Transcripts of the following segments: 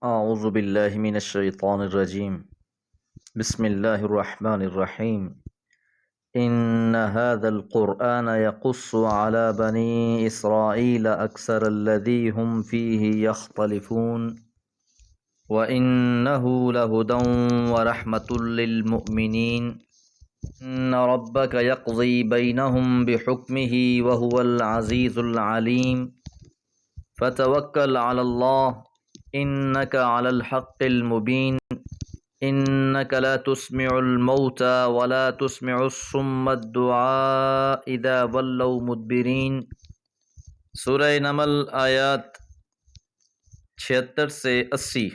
أعوذ بالله من الشيطان الرجيم. بسم الله الرحمن الرحيم. إن هذا القرآن يقص على بني إسرائيل أكثر الذي هم فيه يختلفون وإنه لهدى ورحمة للمؤمنين. إن ربك يقضي بينهم بحكمه وهو العزيز العليم. فتوكل على الله إنك على الحق المبين. إنك لا تسمع الموتى ولا تسمع الصم الدعاء إذا ولوا مدبرين۔ سورہ نمل آیات 76 سے 80۔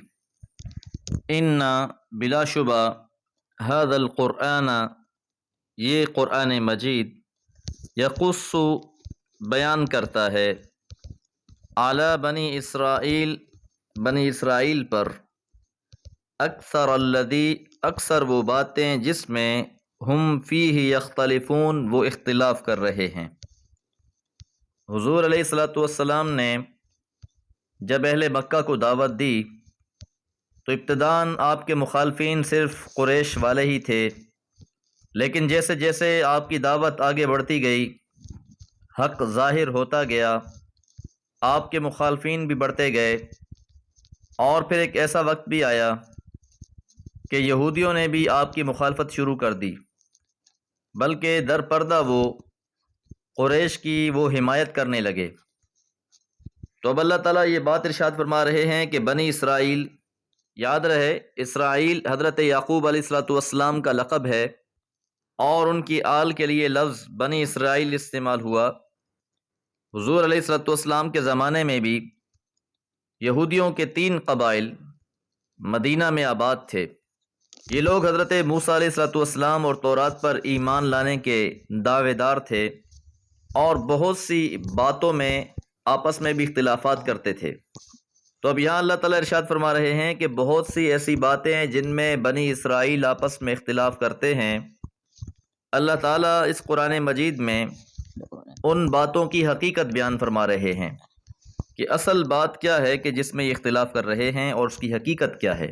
ان بلا شبہ هذا القرآن، یہ قرآن مجید، یقص بیان کرتا ہے، اعلیٰ بنی اسرائیل، بنی اسرائیل پر، اکثر الذی، اکثر وہ باتیں جس میں، ہم فیہ یختلفون، وہ اختلاف کر رہے ہیں۔ حضور علیہ الصلوۃ والسلام نے جب اہل مکہ کو دعوت دی تو ابتداً آپ کے مخالفین صرف قریش والے ہی تھے، لیکن جیسے جیسے آپ کی دعوت آگے بڑھتی گئی، حق ظاہر ہوتا گیا، آپ کے مخالفین بھی بڑھتے گئے، اور پھر ایک ایسا وقت بھی آیا کہ یہودیوں نے بھی آپ کی مخالفت شروع کر دی، بلکہ در پردہ وہ قریش کی وہ حمایت کرنے لگے۔ تو اب اللہ تعالیٰ یہ بات ارشاد فرما رہے ہیں کہ بنی اسرائیل، یاد رہے اسرائیل حضرت یعقوب علیہ الصلوۃ والسلام کا لقب ہے، اور ان کی آل کے لیے لفظ بنی اسرائیل استعمال ہوا۔ حضور علیہ الصلوۃ والسلام کے زمانے میں بھی یہودیوں کے 3 قبائل مدینہ میں آباد تھے۔ یہ لوگ حضرت موسیٰ علیہ الصلوۃ والسلام اور تورات پر ایمان لانے کے دعوے دار تھے، اور بہت سی باتوں میں آپس میں بھی اختلافات کرتے تھے۔ تو اب یہاں اللہ تعالیٰ ارشاد فرما رہے ہیں کہ بہت سی ایسی باتیں ہیں جن میں بنی اسرائیل آپس میں اختلاف کرتے ہیں۔ اللہ تعالیٰ اس قرآن مجید میں ان باتوں کی حقیقت بیان فرما رہے ہیں کہ اصل بات کیا ہے کہ جس میں یہ اختلاف کر رہے ہیں، اور اس کی حقیقت کیا ہے۔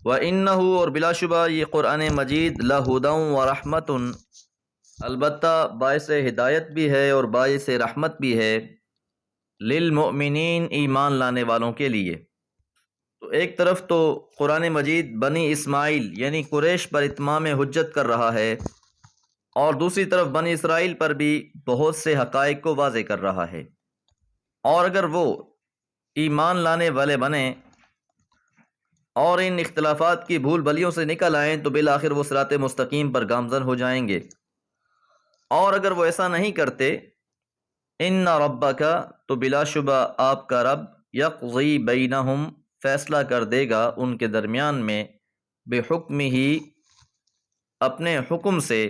وَإِنَّهُ، اور بلا شبہ یہ قرآن مجید، لَهُدًى وَرَحْمَةٌ، البتہ باعث ہدایت بھی ہے اور باعث رحمت بھی ہے، للمؤمنین، ایمان لانے والوں کے لیے۔ تو ایک طرف تو قرآن مجید بنی اسماعیل یعنی قریش پر اتمام حجت کر رہا ہے، اور دوسری طرف بنی اسرائیل پر بھی بہت سے حقائق کو واضح کر رہا ہے، اور اگر وہ ایمان لانے والے بنیں اور ان اختلافات کی بھول بھلیوں سے نکل آئیں تو بالآخر وہ صراط مستقیم پر گامزن ہو جائیں گے، اور اگر وہ ایسا نہیں کرتے، ان ربک، تو بلا شبہ آپ کا رب، یقضی بینہم، فیصلہ کر دے گا ان کے درمیان میں، بحکمہ، اپنے حکم سے،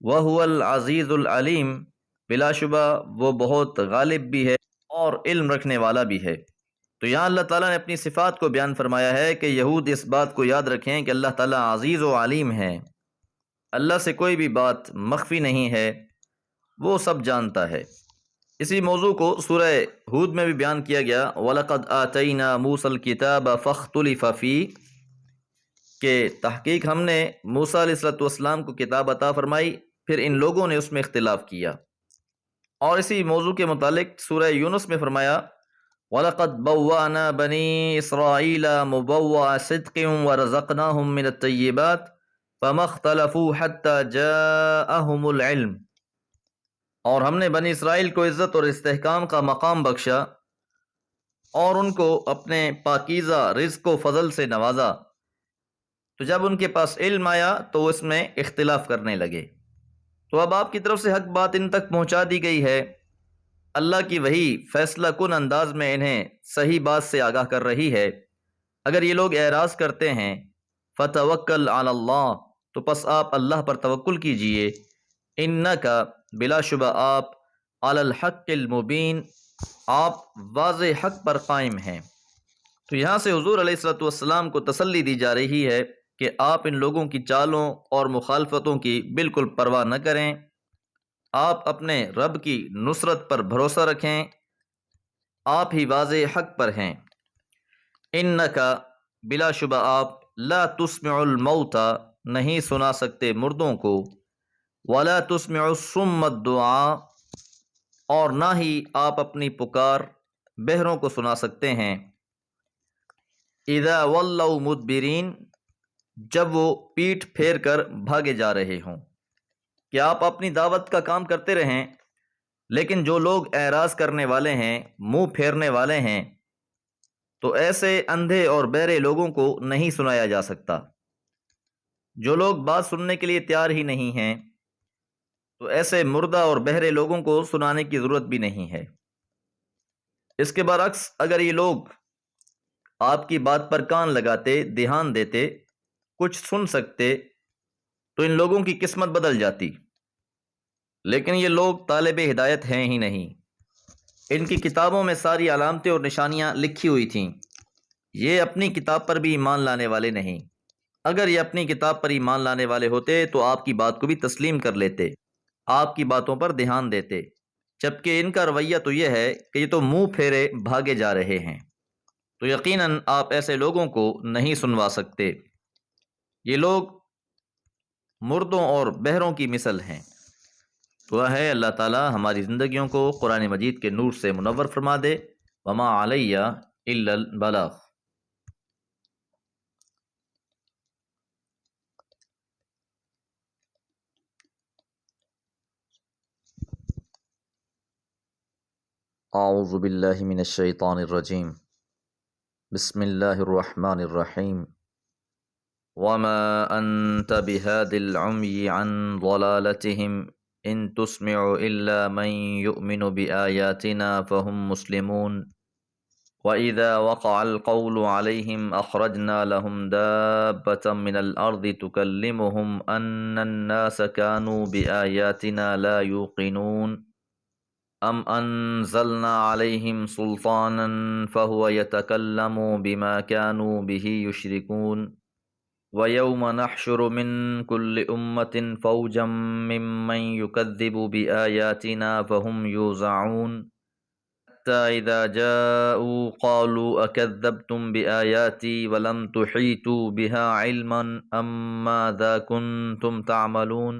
وہو العزیز العلیم، بلا شبہ وہ بہت غالب بھی ہے اور علم رکھنے والا بھی ہے۔ تو یہاں اللہ تعالیٰ نے اپنی صفات کو بیان فرمایا ہے کہ یہود اس بات کو یاد رکھیں کہ اللہ تعالیٰ عزیز و علیم ہے، اللہ سے کوئی بھی بات مخفی نہیں ہے، وہ سب جانتا ہے۔ اسی موضوع کو سورہ ہود میں بھی بیان کیا گیا، وَلَقَدْ آتَيْنَا مُوسَى الْكِتَابَ فَاخْتُلِفَ فِيهِ، کہ تحقیق ہم نے موسیٰ علیہ الصلوۃ والسلام کو کتاب عطا فرمائی، پھر ان لوگوں نے اس میں اختلاف کیا۔ اور اسی موضوع کے متعلق سورہ یونس میں فرمایا، وَلَقَدْ بَوَّأْنَا بَنِي إِسْرَائِيلَ مُبَوَّعَ صِدْقٍ وَرَزَقْنَاهُمْ مِنَ الطَّيِّبَاتِ فَمَا اخْتَلَفُوا حَتَّى جَاءَهُمُ الْعِلْمُ، اور ہم نے بنی اسرائیل کو عزت اور استحکام کا مقام بخشا، اور ان کو اپنے پاکیزہ رزق و فضل سے نوازا، تو جب ان کے پاس علم آیا تو وہ اس میں اختلاف کرنے لگے۔ تو اب آپ کی طرف سے حق بات ان تک پہنچا دی گئی ہے، اللہ کی وحی فیصلہ کن انداز میں انہیں صحیح بات سے آگاہ کر رہی ہے۔ اگر یہ لوگ اعراض کرتے ہیں، فَتَوَكَّلْ عَلَى اللَّهِ، تو پس آپ اللہ پر توکل کیجئے، اِنَّكَ، بلا شبہ آپ، عَلَى الْحَقِّ الْمُبِينِ، آپ واضح حق پر قائم ہیں۔ تو یہاں سے حضور علیہ الصلوۃ والسلام کو تسلی دی جا رہی ہے کہ آپ ان لوگوں کی چالوں اور مخالفتوں کی بالکل پرواہ نہ کریں، آپ اپنے رب کی نصرت پر بھروسہ رکھیں، آپ ہی واضح حق پر ہیں۔ انکا بلا شبہ آپ لا تسمع الموتا نہیں سنا سکتے مردوں کو، ولا تسمع الصم الدعاء اور نہ ہی آپ اپنی پکار بہروں کو سنا سکتے ہیں، اذا ولوا مدبرین جب وہ پیٹھ پھیر کر بھاگے جا رہے ہوں، کہ آپ اپنی دعوت کا کام کرتے رہیں لیکن جو لوگ اعراض کرنے والے ہیں، منہ پھیرنے والے ہیں، تو ایسے اندھے اور بہرے لوگوں کو نہیں سنایا جا سکتا۔ جو لوگ بات سننے کے لیے تیار ہی نہیں ہیں تو ایسے مردہ اور بہرے لوگوں کو سنانے کی ضرورت بھی نہیں ہے۔ اس کے برعکس اگر یہ لوگ آپ کی بات پر کان لگاتے، دھیان دیتے، کچھ سن سکتے تو ان لوگوں کی قسمت بدل جاتی، لیکن یہ لوگ طالب ہدایت ہیں ہی نہیں۔ ان کی کتابوں میں ساری علامتیں اور نشانیاں لکھی ہوئی تھیں، یہ اپنی کتاب پر بھی ایمان لانے والے نہیں۔ اگر یہ اپنی کتاب پر ایمان لانے والے ہوتے تو آپ کی بات کو بھی تسلیم کر لیتے، آپ کی باتوں پر دھیان دیتے، جبکہ ان کا رویہ تو یہ ہے کہ یہ تو منہ پھیرے بھاگے جا رہے ہیں، تو یقیناً آپ ایسے لوگوں کو نہیں سنوا سکتے۔ یہ لوگ مردوں اور بہروں کی مثل ہیں۔ دعا ہے اللہ تعالی ہماری زندگیوں کو قرآن مجید کے نور سے منور فرما دے۔ وما علیہ الا البلاغ۔ اعوذ باللہ من الشیطان الرجیم، بسم اللہ الرحمن الرحیم۔ وما انت بهاد العمي عن ضلالتهم ان تسمع الا من يؤمن بآياتنا فهم مسلمون وإذا وقع القول عليهم أخرجنا لهم دابة من الأرض تكلمهم أن الناس كانوا بآياتنا لا يوقنون أم أنزلنا عليهم سلطانا فهو يتكلم بما كانوا به يشركون ويوم نحشر من كل أمة فوجا ممن يكذب بآياتنا فهم يوزعون حتى إذا جاءوا قالوا أكذبتم بآياتي ولم تحيطوا بها علما أم ماذا كنتم تعملون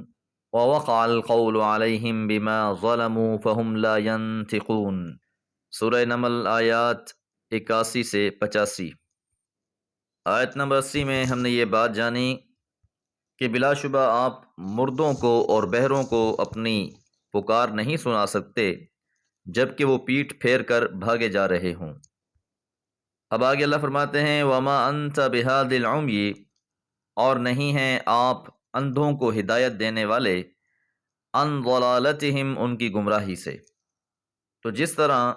ووقع القول عليهم بما ظلموا فهم لا ينطقون۔ سورہ نمل آیات 81 سے 85۔ آیت نمبر 80 میں ہم نے یہ بات جانی کہ بلا شبہ آپ مردوں کو اور بہروں کو اپنی پکار نہیں سنا سکتے جبکہ وہ پیٹھ پھیر کر بھاگے جا رہے ہوں۔ اب آگے اللہ فرماتے ہیں وَمَا أَنْتَ بِهَادِ الْعُمْيِ اور نہیں ہیں آپ اندھوں کو ہدایت دینے والے، عن ضلالتہم ان کی گمراہی سے۔ تو جس طرح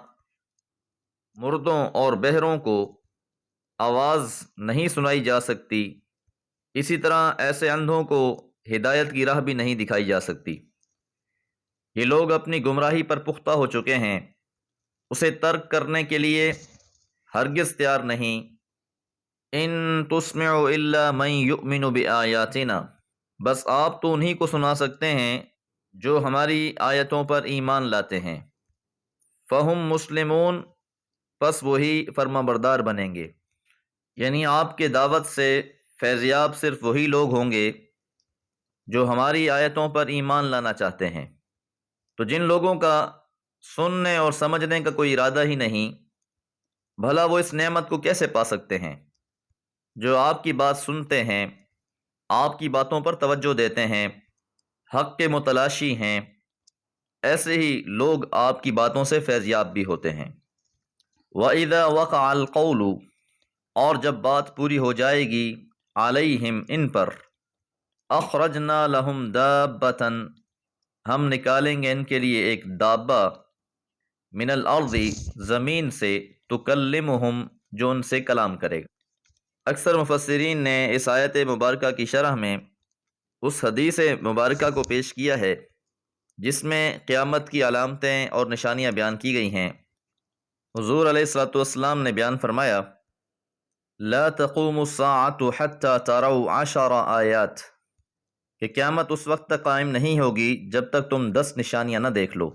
مردوں اور بہروں کو آواز نہیں سنائی جا سکتی، اسی طرح ایسے اندھوں کو ہدایت کی راہ بھی نہیں دکھائی جا سکتی۔ یہ لوگ اپنی گمراہی پر پختہ ہو چکے ہیں، اسے ترک کرنے کے لیے ہرگز تیار نہیں۔ ان تسمع الا من یؤمن بآیاتنا بس آپ تو انہی کو سنا سکتے ہیں جو ہماری آیتوں پر ایمان لاتے ہیں۔ فہم مسلمون پس وہی فرما بردار بنیں گے، یعنی آپ کے دعوت سے فیضیاب صرف وہی لوگ ہوں گے جو ہماری آیتوں پر ایمان لانا چاہتے ہیں۔ تو جن لوگوں کا سننے اور سمجھنے کا کوئی ارادہ ہی نہیں، بھلا وہ اس نعمت کو کیسے پا سکتے ہیں؟ جو آپ کی بات سنتے ہیں، آپ کی باتوں پر توجہ دیتے ہیں، حق کے متلاشی ہیں، ایسے ہی لوگ آپ کی باتوں سے فیضیاب بھی ہوتے ہیں۔ وَإِذَا وَقَعَ الْقَوْلُ اور جب بات پوری ہو جائے گی، عَلَيْهِمْ ان پر، أَخْرَجْنَا لَهُمْ دَابَّةً ہم نکالیں گے ان کے لیے ایک دابہ، من الارض زمین سے، تکلمہم جو ان سے کلام کرے گا۔ اکثر مفسرین نے اس آیت مبارکہ کی شرح میں اس حدیث مبارکہ کو پیش کیا ہے جس میں قیامت کی علامتیں اور نشانیاں بیان کی گئی ہیں۔ حضور علیہ الصلوۃ والسلام نے بیان فرمایا لا تقوم الساعة حتى تروا 10 آیات کہ قیامت اس وقت تک قائم نہیں ہوگی جب تک تم 10 نشانیاں نہ دیکھ لو۔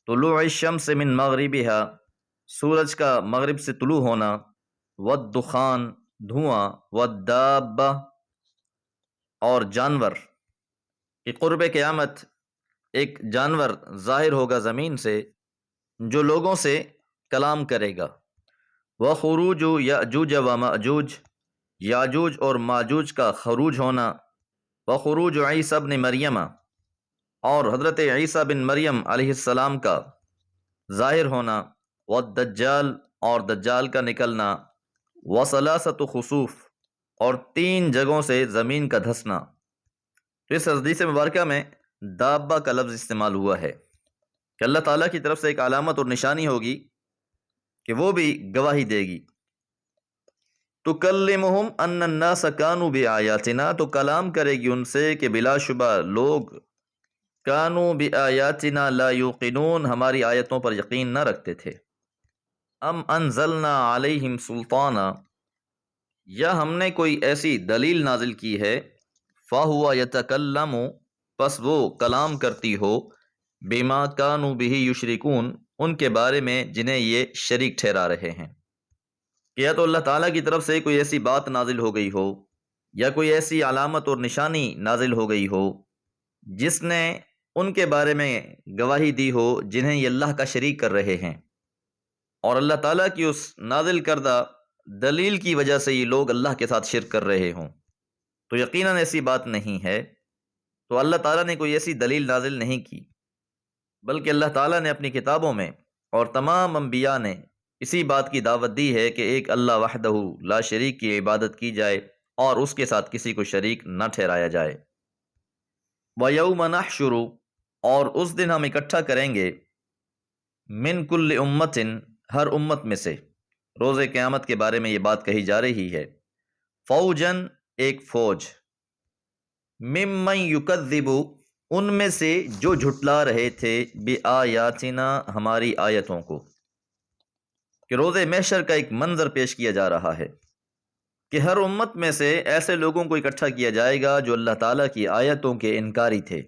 طلوع الشمس من مغربها سورج کا مغرب سے طلوع ہونا، والدخان دھواں، والدابہ اور جانور، کہ قرب قیامت ایک جانور ظاہر ہوگا زمین سے جو لوگوں سے کلام کرے گا، وخروج یاجوج و ماجوج، یاجوج اور ماجوج کا خروج ہونا، وخروج عیسیٰ ابن مریم اور حضرت عیسیٰ بن مریم علیہ السلام کا ظاہر ہونا، والدجال اور دجال کا نکلنا، وثلاثۃ خسوف اور 3 جگہوں سے زمین کا دھسنا۔ تو اس حدیث مبارکہ میں دابہ کا لفظ استعمال ہوا ہے کہ اللہ تعالیٰ کی طرف سے ایک علامت اور نشانی ہوگی کہ وہ بھی گواہی دے گی۔ تکلمہم ان الناس کانوا بآیاتنا، تو کلام کرے گی ان سے کہ بلا شبہ لوگ کانوا بآیاتنا لا یوقنون، ہماری آیتوں پر یقین نہ رکھتے تھے۔ ام انزلنا علیہم سلطانا، یا ہم نے کوئی ایسی دلیل نازل کی ہے، فہو یتکلم، پس وہ کلام کرتی ہو، بما کانوا بہ یشرکون، ان کے بارے میں جنہیں یہ شریک ٹھہرا رہے ہیں۔ کہ یا تو اللہ تعالیٰ کی طرف سے کوئی ایسی بات نازل ہو گئی ہو، یا کوئی ایسی علامت اور نشانی نازل ہو گئی ہو جس نے ان کے بارے میں گواہی دی ہو جنہیں یہ اللہ کا شریک کر رہے ہیں، اور اللہ تعالیٰ کی اس نازل کردہ دلیل کی وجہ سے یہ لوگ اللہ کے ساتھ شرک کر رہے ہوں، تو یقیناً ایسی بات نہیں ہے۔ تو اللہ تعالیٰ نے کوئی ایسی دلیل نازل نہیں کی، بلکہ اللہ تعالیٰ نے اپنی کتابوں میں اور تمام انبیاء نے اسی بات کی دعوت دی ہے کہ ایک اللہ وحدہ لا شریک کی عبادت کی جائے اور اس کے ساتھ کسی کو شریک نہ ٹھہرایا جائے۔ وَيَوْمَ نَحْشُرُ، اور اس دن ہم اکٹھا کریں گے، من کل امتن، ہر امت میں سے، روز قیامت کے بارے میں یہ بات کہی جا رہی ہے، فوجن، ایک فوج، ممن یکذب، ان میں سے جو جھٹلا رہے تھے، بآیاتنا، ہماری آیتوں کو۔ کہ روز محشر کا ایک منظر پیش کیا جا رہا ہے کہ ہر امت میں سے ایسے لوگوں کو اکٹھا کیا جائے گا جو اللہ تعالیٰ کی آیتوں کے انکاری تھے،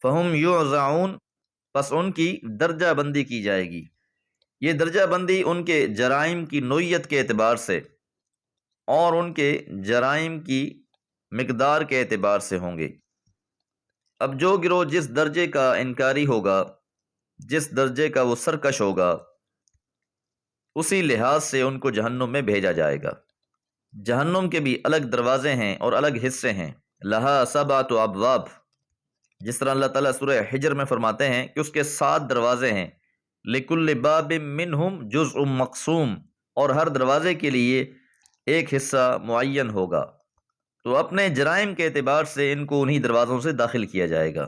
فہم یوزعون، پس ان کی درجہ بندی کی جائے گی۔ یہ درجہ بندی ان کے جرائم کی نوعیت کے اعتبار سے اور ان کے جرائم کی مقدار کے اعتبار سے ہوں گے۔ اب جو گروہ جس درجے کا انکاری ہوگا، جس درجے کا وہ سرکش ہوگا، اسی لحاظ سے ان کو جہنم میں بھیجا جائے گا۔ جہنم کے بھی الگ دروازے ہیں اور الگ حصے ہیں، لہا سبعۃ ابواب، جس طرح اللہ تعالیٰ سورہ حجر میں فرماتے ہیں کہ اس کے 7 دروازے ہیں، لکل باب منہم جزء مقسوم، اور ہر دروازے کے لیے ایک حصہ معین ہوگا۔ تو اپنے جرائم کے اعتبار سے ان کو انہی دروازوں سے داخل کیا جائے گا۔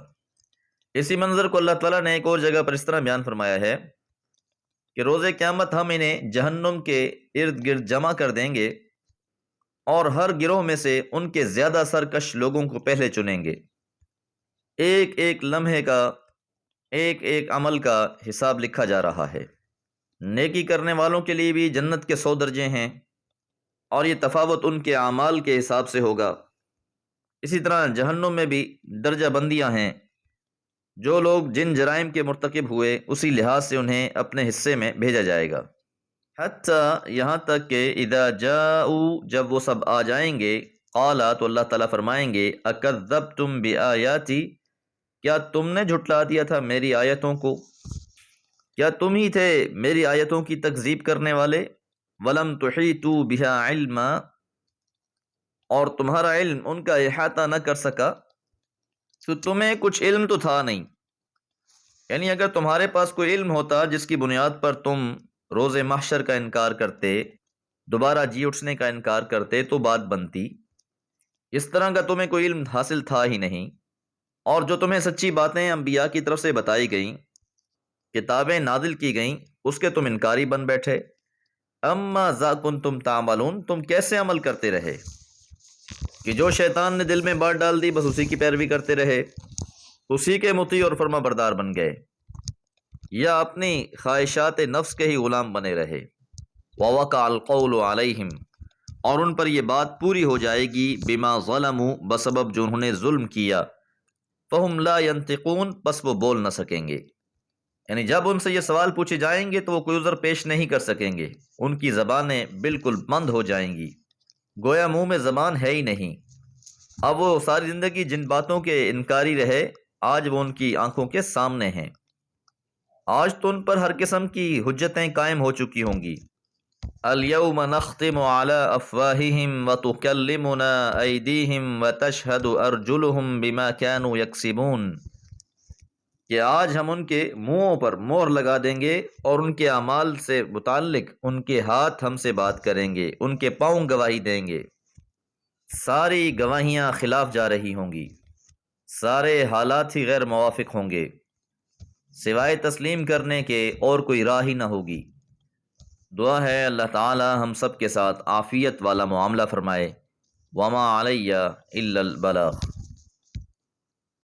اسی منظر کو اللہ تعالیٰ نے ایک اور جگہ پر اس طرح بیان فرمایا ہے کہ روز قیامت ہم انہیں جہنم کے ارد گرد جمع کر دیں گے اور ہر گروہ میں سے ان کے زیادہ سرکش لوگوں کو پہلے چنیں گے۔ ایک ایک لمحے کا، ایک ایک عمل کا حساب لکھا جا رہا ہے۔ نیکی کرنے والوں کے لیے بھی جنت کے 100 درجے ہیں، اور یہ تفاوت ان کے اعمال کے حساب سے ہوگا۔ اسی طرح جہنم میں بھی درجہ بندیاں ہیں، جو لوگ جن جرائم کے مرتکب ہوئے اسی لحاظ سے انہیں اپنے حصے میں بھیجا جائے گا، حتیٰ یہاں تک کہ اذا جاؤ، جب وہ سب آ جائیں گے، قالا، تو اللہ تعالیٰ فرمائیں گے، اکذبتم بآیاتی، کیا تم نے جھٹلا دیا تھا میری آیتوں کو؟ کیا تم ہی تھے میری آیتوں کی تکذیب کرنے والے؟ وَلَمْ تُحِیطُوا بِهَا عِلْمًا، اور تمہارا علم ان کا احاطہ نہ کر سکا، تو تمہیں کچھ علم تو تھا نہیں۔ یعنی اگر تمہارے پاس کوئی علم ہوتا جس کی بنیاد پر تم روز محشر کا انکار کرتے، دوبارہ جی اٹھنے کا انکار کرتے، تو بات بنتی۔ اس طرح کا تمہیں کوئی علم حاصل تھا ہی نہیں، اور جو تمہیں سچی باتیں انبیاء کی طرف سے بتائی گئیں، کتابیں نازل کی گئیں، اس کے تم انکاری بن بیٹھے۔ اما ذا کنتم تعملون، تم کیسے عمل کرتے رہے کہ جو شیطان نے دل میں بات ڈال دی بس اسی کی پیروی کرتے رہے، اسی کے مطیع اور فرما بردار بن گئے، یا اپنی خواہشات نفس کے ہی غلام بنے رہے۔ وَوَقَعَ الْقَوْلُ عَلَيْهِمْ، اور ان پر یہ بات پوری ہو جائے گی، بما ظلموا، بسبب جو انہوں نے ظلم کیا، فَهُمْ لَا يَنْطِقُونَ، پس وہ بول نہ سکیں گے۔ یعنی جب ان سے یہ سوال پوچھے جائیں گے تو وہ کوئی عذر پیش نہیں کر سکیں گے، ان کی زبانیں بالکل بند ہو جائیں گی، گویا منہ میں زبان ہے ہی نہیں۔ اب وہ ساری زندگی جن باتوں کے انکاری رہے، آج وہ ان کی آنکھوں کے سامنے ہیں۔ آج تو ان پر ہر قسم کی حجتیں قائم ہو چکی ہوں گی۔ الیوم نختم علی افواہہم وتکلمنا ایدیہم وتشہد ارجلہم بما کانوا یکسبون، کہ آج ہم ان کے منہوں پر مہر لگا دیں گے اور ان کے اعمال سے متعلق ان کے ہاتھ ہم سے بات کریں گے، ان کے پاؤں گواہی دیں گے۔ ساری گواہیاں خلاف جا رہی ہوں گی، سارے حالات ہی غیر موافق ہوں گے، سوائے تسلیم کرنے کے اور کوئی راہ ہی نہ ہوگی۔ دعا ہے اللہ تعالی ہم سب کے ساتھ عافیت والا معاملہ فرمائے۔ وما علیہ الا البلاغ۔